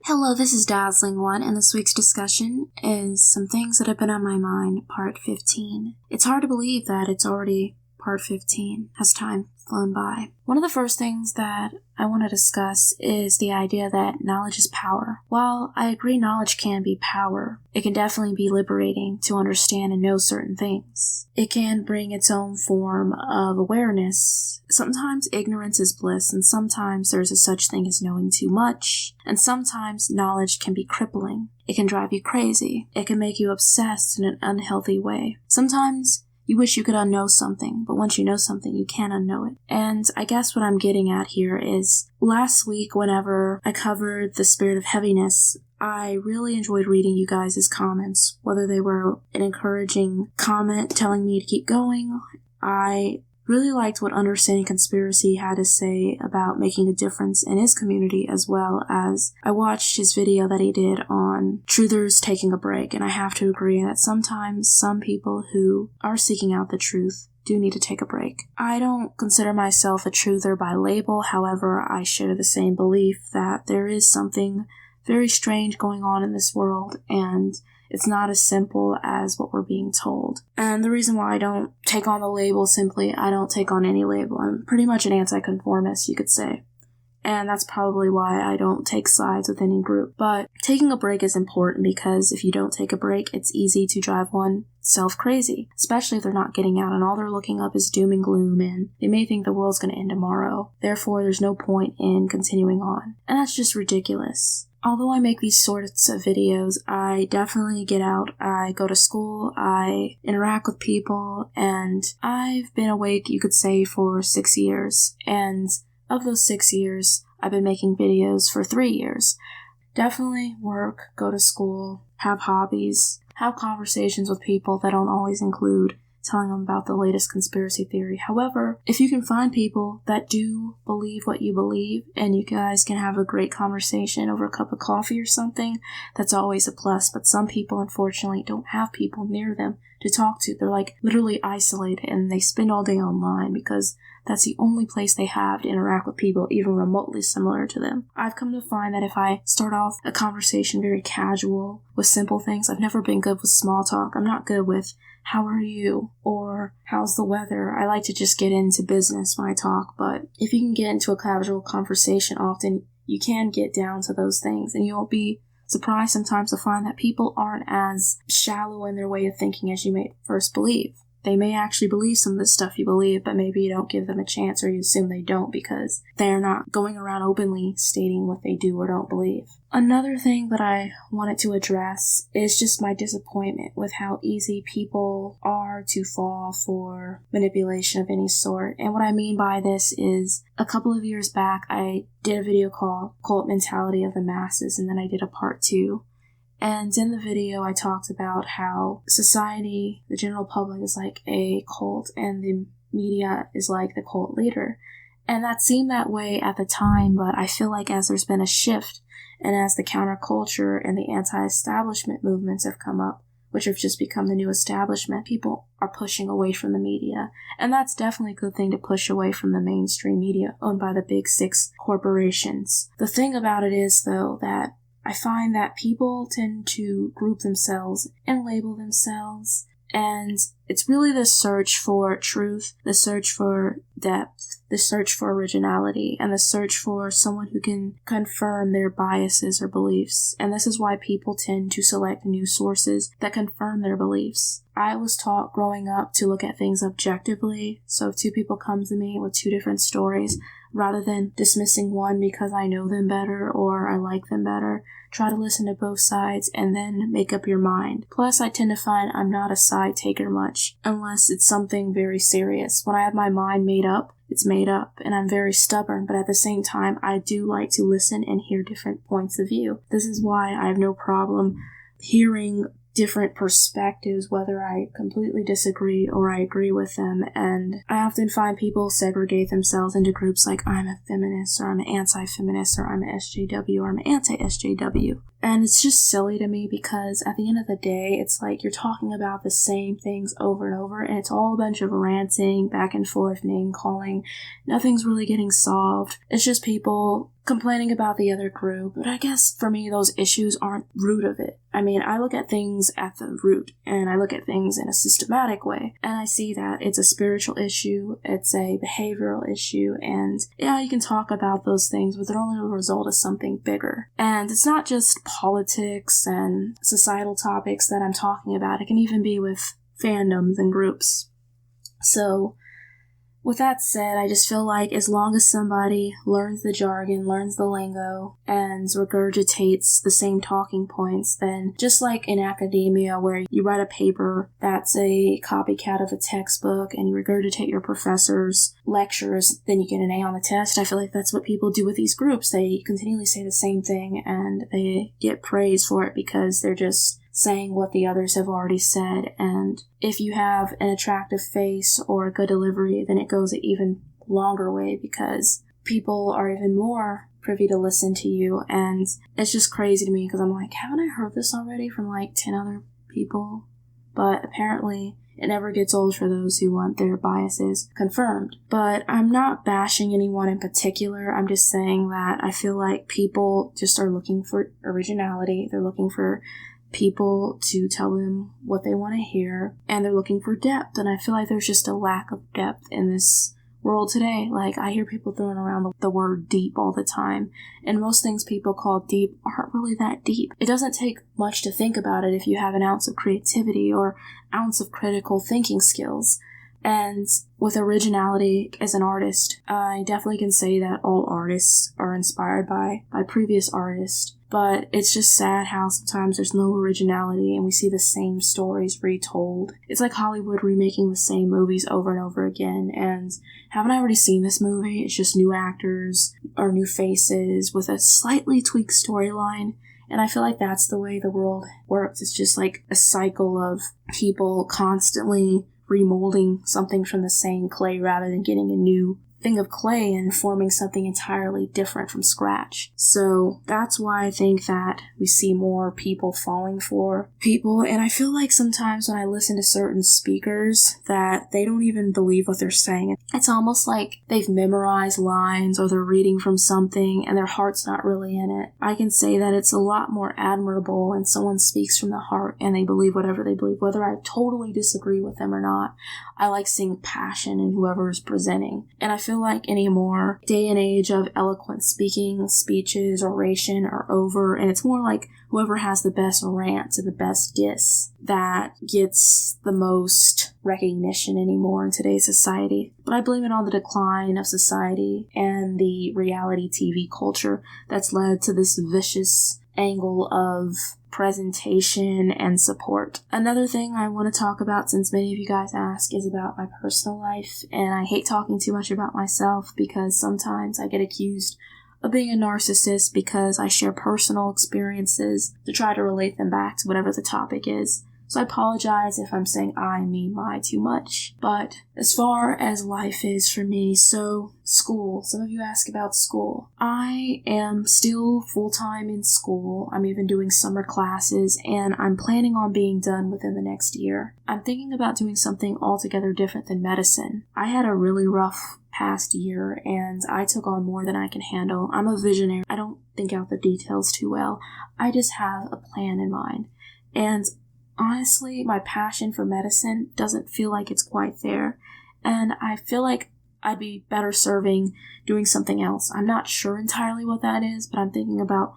Hello, this is Dazzling One, and this week's discussion is some things that have been on my mind, part 15. It's hard to believe that it's already part 15, as time flown by. One of the first things that I want to discuss is the idea that knowledge is power. While I agree knowledge can be power, it can definitely be liberating to understand and know certain things. It can bring its own form of awareness. Sometimes ignorance is bliss, and sometimes there's a such thing as knowing too much, and sometimes knowledge can be crippling. It can drive you crazy. It can make you obsessed in an unhealthy way. Sometimes you wish you could unknow something, but once you know something, you can't unknow it. And I guess what I'm getting at here is, last week, whenever I covered the spirit of heaviness, I really enjoyed reading you guys' comments, whether they were an encouraging comment telling me to keep going. I really liked what Understanding Conspiracy had to say about making a difference in his community, as well as I watched his video that he did on truthers taking a break, and I have to agree that sometimes some people who are seeking out the truth do need to take a break. I don't consider myself a truther by label, however, I share the same belief that there is something very strange going on in this world, and it's not as simple as what we're being told. And the reason why I don't take on the label, simply, I don't take on any label. I'm pretty much an anti-conformist, you could say. And that's probably why I don't take sides with any group. But taking a break is important because if you don't take a break, it's easy to drive oneself crazy, especially if they're not getting out and all they're looking up is doom and gloom and they may think the world's going to end tomorrow. Therefore, there's no point in continuing on. And that's just ridiculous. Although I make these sorts of videos, I definitely get out, I go to school, I interact with people, and I've been awake, you could say, for 6 years. And of those 6 years, I've been making videos for 3 years. Definitely work, go to school, have hobbies, have conversations with people that don't always include telling them about the latest conspiracy theory. However, if you can find people that do believe what you believe and you guys can have a great conversation over a cup of coffee or something, that's always a plus. But some people, unfortunately, don't have people near them to talk to. They're like literally isolated and they spend all day online because that's the only place they have to interact with people even remotely similar to them. I've come to find that if I start off a conversation very casual with simple things, I've never been good with small talk. I'm not good with how are you? Or how's the weather? I like to just get into business when I talk, but if you can get into a casual conversation often, you can get down to those things, and you'll be surprised sometimes to find that people aren't as shallow in their way of thinking as you may first believe. They may actually believe some of the stuff you believe, but maybe you don't give them a chance or you assume they don't because they're not going around openly stating what they do or don't believe. Another thing that I wanted to address is just my disappointment with how easy people are to fall for manipulation of any sort. And what I mean by this is a couple of years back, I did a video called Cult Mentality of the Masses, and then I did a part 2. And in the video, I talked about how society, the general public, is like a cult and the media is like the cult leader. And that seemed that way at the time, but I feel like as there's been a shift and as the counterculture and the anti-establishment movements have come up, which have just become the new establishment, people are pushing away from the media. And that's definitely a good thing to push away from the mainstream media owned by the big 6 corporations. The thing about it is, though, that I find that people tend to group themselves and label themselves, and it's really the search for truth, the search for depth, the search for originality, and the search for someone who can confirm their biases or beliefs. And this is why people tend to select news sources that confirm their beliefs. I was taught growing up to look at things objectively, so if 2 people come to me with 2 different stories, rather than dismissing one because I know them better or I like them better, try to listen to both sides and then make up your mind. Plus, I tend to find I'm not a side taker much, unless it's something very serious. When I have my mind made up, it's made up, and I'm very stubborn, but at the same time, I do like to listen and hear different points of view. This is why I have no problem hearing different perspectives, whether I completely disagree or I agree with them. And I often find people segregate themselves into groups like I'm a feminist, or I'm an anti-feminist, or I'm an SJW, or I'm an anti-SJW. And it's just silly to me because at the end of the day, it's like you're talking about the same things over and over, and it's all a bunch of ranting, back and forth, name calling. Nothing's really getting solved. It's just people complaining about the other group. But I guess for me, those issues aren't root of it. I mean, I look at things at the root, and I look at things in a systematic way, and I see that it's a spiritual issue, it's a behavioral issue, and yeah, you can talk about those things, but they're only a result of something bigger. And it's not just politics and societal topics that I'm talking about. It can even be with fandoms and groups. So, with that said, I just feel like as long as somebody learns the jargon, learns the lingo, and regurgitates the same talking points, then just like in academia where you write a paper that's a copycat of a textbook and you regurgitate your professor's lectures, then you get an A on the test. I feel like that's what people do with these groups. They continually say the same thing and they get praise for it because they're just saying what the others have already said. And if you have an attractive face or a good delivery, then it goes an even longer way because people are even more privy to listen to you. And it's just crazy to me because I'm like, haven't I heard this already from like 10 other people? But apparently it never gets old for those who want their biases confirmed. But I'm not bashing anyone in particular. I'm just saying that I feel like people just are looking for originality. They're looking for people to tell them what they want to hear, and they're looking for depth, and I feel like there's just a lack of depth in this world today. Like, I hear people throwing around the word deep all the time, and most things people call deep aren't really that deep. It doesn't take much to think about it if you have an ounce of creativity or ounce of critical thinking skills. And with originality as an artist, I definitely can say that all artists are inspired by previous artists. But it's just sad how sometimes there's no originality and we see the same stories retold. It's like Hollywood remaking the same movies over and over again. And haven't I already seen this movie? It's just new actors or new faces with a slightly tweaked storyline. And I feel like that's the way the world works. It's just like a cycle of people constantly remolding something from the same clay rather than getting a new thing of clay and forming something entirely different from scratch. So that's why I think that we see more people falling for people. And I feel like sometimes when I listen to certain speakers that they don't even believe what they're saying. It's almost like they've memorized lines or they're reading from something and their heart's not really in it. I can say that it's a lot more admirable when someone speaks from the heart and they believe whatever they believe, whether I totally disagree with them or not. I like seeing passion in whoever is presenting. And I feel like anymore, day and age of eloquent speaking, speeches, oration are over, and it's more like whoever has the best rant and the best diss that gets the most recognition anymore in today's society. But I blame it on the decline of society and the reality TV culture that's led to this vicious angle of presentation and support. Another thing I want to talk about, since many of you guys ask, is about my personal life, and I hate talking too much about myself because sometimes I get accused of being a narcissist because I share personal experiences to try to relate them back to whatever the topic is. So I apologize if I'm saying I, me, my too much. But as far as life is for me, so school. Some of you ask about school. I am still full-time in school. I'm even doing summer classes, and I'm planning on being done within the next year. I'm thinking about doing something altogether different than medicine. I had a really rough past year, and I took on more than I can handle. I'm a visionary. I don't think out the details too well. I just have a plan in mind. And honestly, my passion for medicine doesn't feel like it's quite there, and I feel like I'd be better serving doing something else. I'm not sure entirely what that is, but I'm thinking about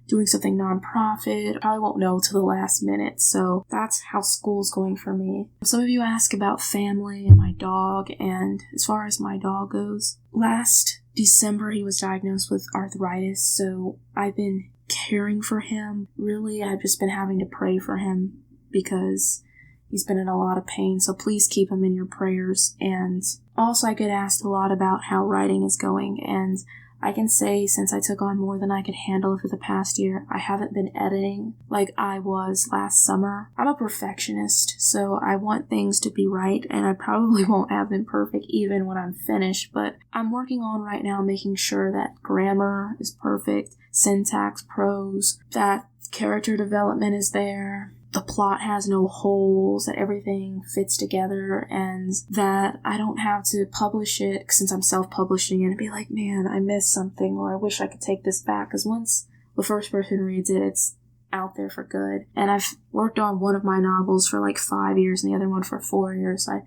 doing something nonprofit. I probably won't know till the last minute, so that's how school's going for me. Some of you ask about family and my dog, and as far as my dog goes, last December he was diagnosed with arthritis, so I've been caring for him. Really, I've just been having to pray for him because he's been in a lot of pain, so please keep him in your prayers. And also I get asked a lot about how writing is going, and I can say since I took on more than I could handle for the past year, I haven't been editing like I was last summer. I'm a perfectionist, so I want things to be right, and I probably won't have them perfect even when I'm finished, but I'm working on right now making sure that grammar is perfect, syntax, prose, that character development is there, the plot has no holes, that everything fits together, and that I don't have to publish it since I'm self-publishing it and be like, man, I missed something, or I wish I could take this back, because once the first person reads it, it's out there for good. And I've worked on one of my novels for like 5 years and the other one for 4 years. I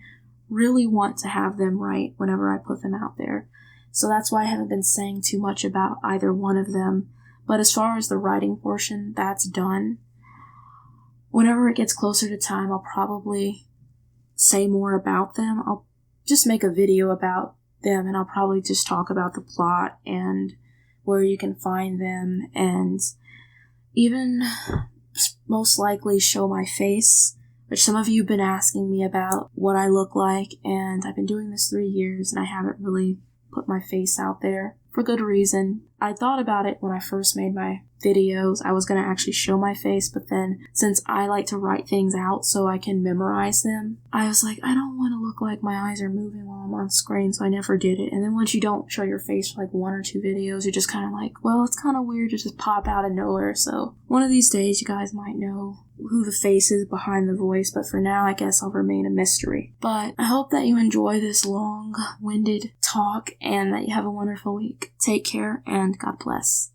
really want to have them right whenever I put them out there. So that's why I haven't been saying too much about either one of them. But as far as the writing portion, that's done. Whenever it gets closer to time, I'll probably say more about them. I'll just make a video about them, and I'll probably just talk about the plot and where you can find them, and even most likely show my face, which some of you have been asking me about what I look like, and I've been doing this 3 years and I haven't really put my face out there for good reason. I thought about it when I first made my videos. I was going to actually show my face, but then since I like to write things out so I can memorize them, I was like, I don't want to look like my eyes are moving while I'm on screen, so I never did it. And then once you don't show your face for like 1 or 2 videos, you're just kind of like, well, it's kind of weird to just pop out of nowhere. So one of these days you guys might know who the face is behind the voice, but for now I guess I'll remain a mystery. But I hope that you enjoy this long-winded talk and that you have a wonderful week. Take care and God bless.